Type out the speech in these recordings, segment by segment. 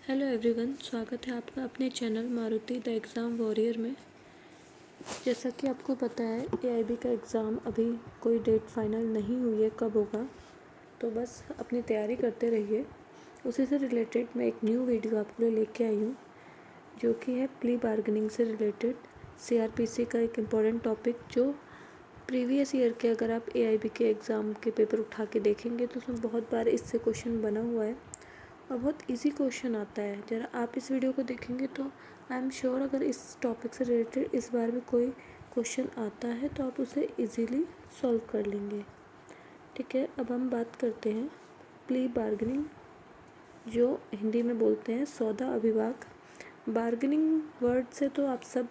Hello everyone, स्वागत है आपका अपने channel Maruti the exam warrior में। जैसा कि आपको पता है एआईबी का एग्ज़ाम अभी कोई डेट फाइनल नहीं हुई है कब होगा, तो बस अपनी तैयारी करते रहिए। उसी से रिलेटेड मैं एक न्यू वीडियो आपके लिए लेके आई हूँ जो कि है प्ली बार्गेनिंग से रिलेटेड सीआरपीसी का एक इम्पॉर्टेंट टॉपिक जो प्रीवियस ईयर के अगर आप एआईबी के एग्ज़ाम के पेपर उठा के देखेंगे तो उसमें बहुत बार इससे क्वेश्चन बना हुआ है और बहुत इजी क्वेश्चन आता है। जरा आप इस वीडियो को देखेंगे तो आई एम श्योर अगर इस टॉपिक से रिलेटेड इस बार भी कोई क्वेश्चन आता है तो आप उसे इजीली सॉल्व कर लेंगे। ठीक है, अब हम बात करते हैं प्ली बार्गेनिंग, जो हिंदी में बोलते हैं सौदा अभिभाग। बार्गेनिंग वर्ड से तो आप सब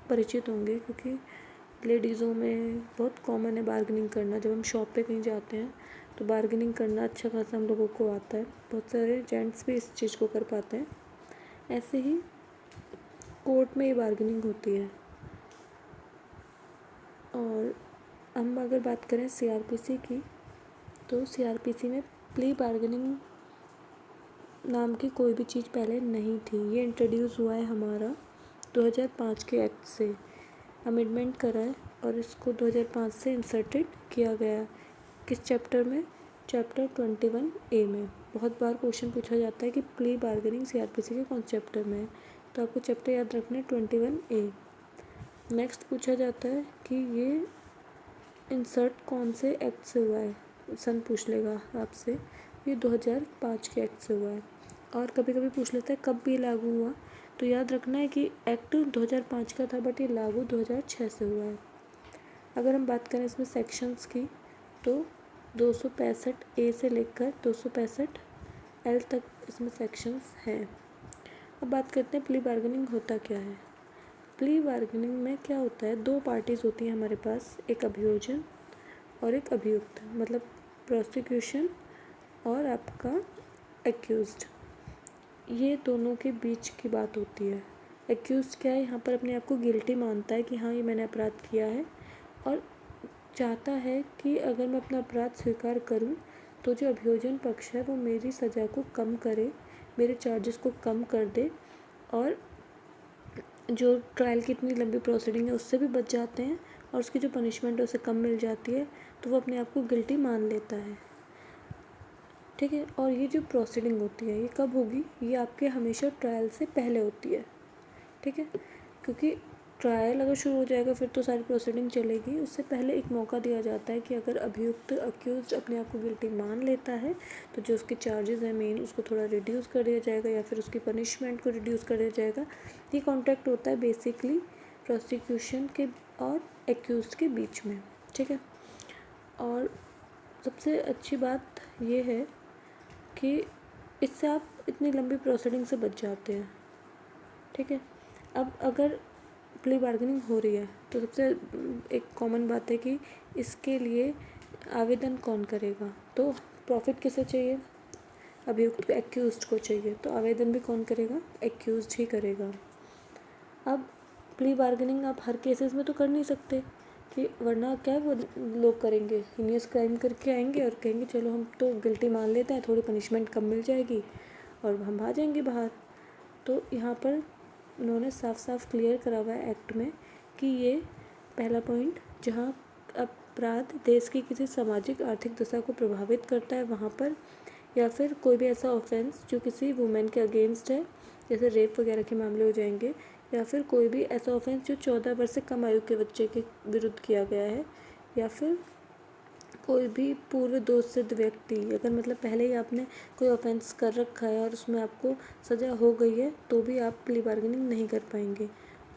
परिचित होंगे क्योंकि लेडीज़ों में बहुत कॉमन है बार्गेनिंग करना। जब हम शॉप पे कहीं जाते हैं तो बार्गेनिंग करना अच्छा खासा हम लोगों को आता है। बहुत सारे जेंट्स भी इस चीज़ को कर पाते हैं। ऐसे ही कोर्ट में ही बार्गेनिंग होती है। और हम अगर बात करें सीआरपीसी की, तो सीआरपीसी में प्ली बार्गेनिंग नाम की कोई भी चीज़ पहले नहीं थी। ये इंट्रोड्यूस हुआ है हमारा 2005 के एक्ट से, अमेंडमेंट करा है और इसको 2005 से इंसर्टेड किया गया। किस चैप्टर में? चैप्टर 21A में। बहुत बार क्वेश्चन पूछा जाता है कि प्ली बार्गेनिंग सीआरपीसी के कौन चैप्टर में है, तो आपको चैप्टर याद रखना है 21A। नेक्स्ट पूछा जाता है कि ये इंसर्ट कौन से एक्ट से हुआ है, सन पूछ लेगा आपसे। ये 2005 के एक्ट से हुआ है। और कभी कभी पूछ लेता है कब भी लागू हुआ, तो याद रखना है कि एक्ट 2005 का था बट ये लागू 2006 से हुआ है। अगर हम बात करें इसमें सेक्शंस की, तो 265A से लेकर 265L तक इसमें सेक्शंस हैं। अब बात करते हैं प्ली बार्गेनिंग होता क्या है। प्ली बार्गेनिंग में क्या होता है, दो पार्टीज़ होती हैं हमारे पास, एक अभियोजन और एक अभियुक्त, मतलब प्रोसिक्यूशन और आपका एक्यूज्ड। ये दोनों के बीच की बात होती है। एक्यूज्ड क्या है, यहाँ पर अपने आप को गिल्टी मानता है कि हाँ ये मैंने अपराध किया है और चाहता है कि अगर मैं अपना अपराध स्वीकार करूं तो जो अभियोजन पक्ष है वो मेरी सज़ा को कम करे, मेरे चार्जेस को कम कर दे और जो ट्रायल की इतनी लंबी प्रोसीडिंग है उससे भी बच जाते हैं और उसकी जो पनिशमेंट है उसे कम मिल जाती है, तो वो अपने आप को गिल्टी मान लेता है। ठीक है, और ये जो प्रोसीडिंग होती है ये कब होगी? ये आपके हमेशा ट्रायल से पहले होती है। ठीक है, क्योंकि ट्रायल अगर शुरू हो जाएगा फिर तो सारी प्रोसीडिंग चलेगी। उससे पहले एक मौका दिया जाता है कि अगर अभियुक्त अक्यूज्ड अपने आप को गिल्टी मान लेता है तो जो उसके चार्जेस हैं मेन उसको थोड़ा रिड्यूस कर दिया जाएगा या फिर उसकी पनिशमेंट को रिड्यूस कर दिया जाएगा। ये कॉन्ट्रैक्ट होता है बेसिकली प्रोसिक्यूशन के और एक्यूज्ड के बीच में। ठीक है, और सबसे अच्छी बात ये है कि इससे आप इतनी लंबी प्रोसीडिंग से बच जाते हैं। ठीक है, अब अगर प्ली बार्गेनिंग हो रही है तो सबसे एक कॉमन बात है कि इसके लिए आवेदन कौन करेगा। तो प्रॉफिट किसे चाहिए? अभियुक्त को, एक्यूज्ड को चाहिए, तो आवेदन भी कौन करेगा? एक्यूज्ड ही करेगा। अब प्ली बार्गेनिंग आप हर केसेस में तो कर नहीं सकते कि वरना क्या वो लोग करेंगे, हीनियस क्राइम करके आएंगे और कहेंगे चलो हम तो गिल्टी मान लेते हैं, थोड़ी पनिशमेंट कम मिल जाएगी और हम आ जाएंगे बाहर। तो यहाँ पर उन्होंने साफ साफ क्लियर करा हुआ है एक्ट में कि ये पहला पॉइंट, जहाँ अपराध देश की किसी सामाजिक आर्थिक दशा को प्रभावित करता है वहाँ पर, या फिर कोई भी ऐसा ऑफेंस जो किसी वुमेन के अगेंस्ट है, जैसे रेप वगैरह के मामले हो जाएंगे, या फिर कोई भी ऐसा ऑफेंस जो 14 वर्ष से कम आयु के बच्चे के विरुद्ध किया गया है, या फिर कोई भी पूर्व दोष सिद्ध व्यक्ति, अगर मतलब पहले ही आपने कोई ऑफेंस कर रखा है और उसमें आपको सज़ा हो गई है तो भी आप प्ली बार्गेनिंग नहीं कर पाएंगे।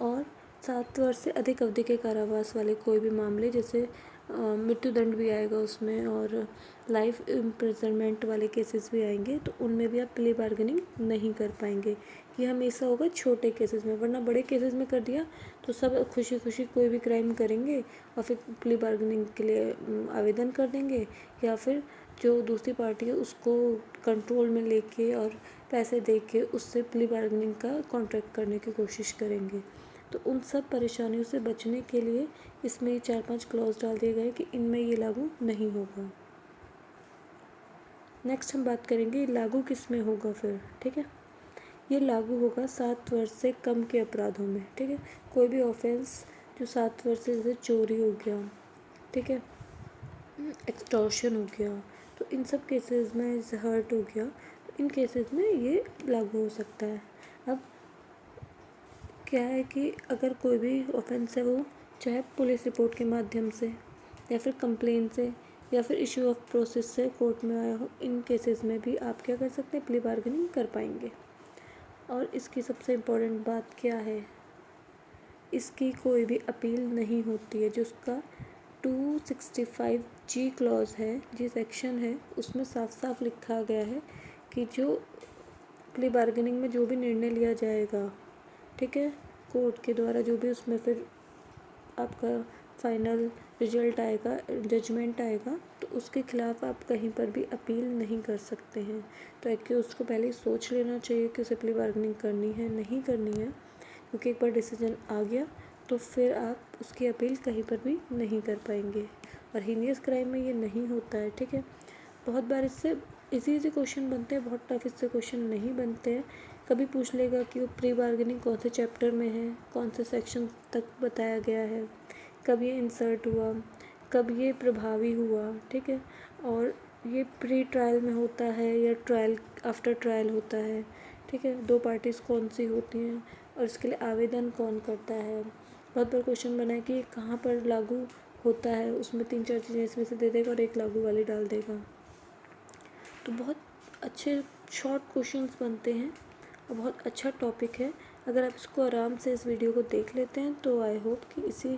और 7 वर्ष से अधिक अवधि के कारावास वाले कोई भी मामले, जैसे मृत्युदंड भी आएगा उसमें और लाइफ इम्प्रिजनमेंट वाले केसेस भी आएंगे, तो उनमें भी आप प्ली बार्गेनिंग नहीं कर पाएंगे। ये हमेशा होगा छोटे केसेस में, वरना बड़े केसेस में कर दिया तो सब खुशी खुशी कोई भी क्राइम करेंगे और फिर प्ली बार्गेनिंग के लिए आवेदन कर देंगे, या फिर जो दूसरी पार्टी है उसको कंट्रोल में लेके और पैसे दे के उससे प्ली बार्गेनिंग का कॉन्ट्रैक्ट करने की कोशिश करेंगे। तो उन सब परेशानियों से बचने के लिए इसमें 4-5 क्लॉज डाल दिए गए कि इनमें ये लागू नहीं होगा। नेक्स्ट हम बात करेंगे लागू किस में होगा फिर, ठीक है। ये लागू होगा 7 वर्ष से कम के अपराधों में, ठीक है। कोई भी ऑफेंस जो 7 वर्ष से, जैसे चोरी हो गया, ठीक है, एक्सटॉर्शन हो गया, तो इन सब केसेस में, जैसे हर्ट हो गया, तो इन केसेस में ये लागू हो सकता है। अब क्या है कि अगर कोई भी ऑफेंस है वो चाहे पुलिस रिपोर्ट के माध्यम से या फिर कंप्लेन से या फिर इशू ऑफ प्रोसेस से कोर्ट में आया हो, इन केसेस में भी आप क्या कर सकते हैं, प्ली बार्गेनिंग कर पाएंगे। और इसकी सबसे इम्पोर्टेंट बात क्या है, इसकी कोई भी अपील नहीं होती है। जो उसका 265G क्लॉज है, जी सेक्शन है, उसमें साफ साफ लिखा गया है कि जो प्ली बार्गेनिंग में जो भी निर्णय लिया जाएगा, ठीक है, कोर्ट के द्वारा जो भी उसमें फिर आपका फाइनल रिजल्ट आएगा, जजमेंट आएगा, तो उसके खिलाफ़ आप कहीं पर भी अपील नहीं कर सकते हैं। तो एक्यूज़ को पहले ही सोच लेना चाहिए कि उसे प्ली बार्गेनिंग करनी है नहीं करनी है, क्योंकि एक बार डिसीजन आ गया तो फिर आप उसकी अपील कहीं पर भी नहीं कर पाएंगे। और हीनियस क्राइम में ये नहीं होता है, ठीक है। बहुत बार इससे इजी क्वेश्चन बनते हैं, बहुत टफ इससे क्वेश्चन नहीं बनते हैं। कभी पूछ लेगा कि वो प्री बार्गेनिंग कौन से चैप्टर में है, कौन से सेक्शन तक बताया गया है, कब ये इंसर्ट हुआ, कब ये प्रभावी हुआ, ठीक है, और ये प्री ट्रायल में होता है या ट्रायल आफ्टर ट्रायल होता है, ठीक है, 2 पार्टीज़ कौन सी होती हैं और इसके लिए आवेदन कौन करता है। बहुत बार क्वेश्चन बना है कि ये कहाँ पर लागू होता है, उसमें 3-4 चीज़ें इसमें से दे देगा और एक लागू वाली डाल देगा। तो बहुत अच्छे शॉर्ट क्वेश्चंस बनते हैं और बहुत अच्छा टॉपिक है। अगर आप इसको आराम से इस वीडियो को देख लेते हैं तो आई होप कि इसी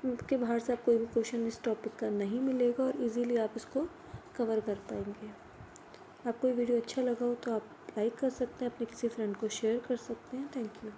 के बाहर से आप कोई भी क्वेश्चन इस टॉपिक का नहीं मिलेगा और इजीली आप इसको कवर कर पाएंगे। आपको ये वीडियो अच्छा लगा हो तो आप लाइक कर सकते हैं, अपने किसी फ्रेंड को शेयर कर सकते हैं। Thank you.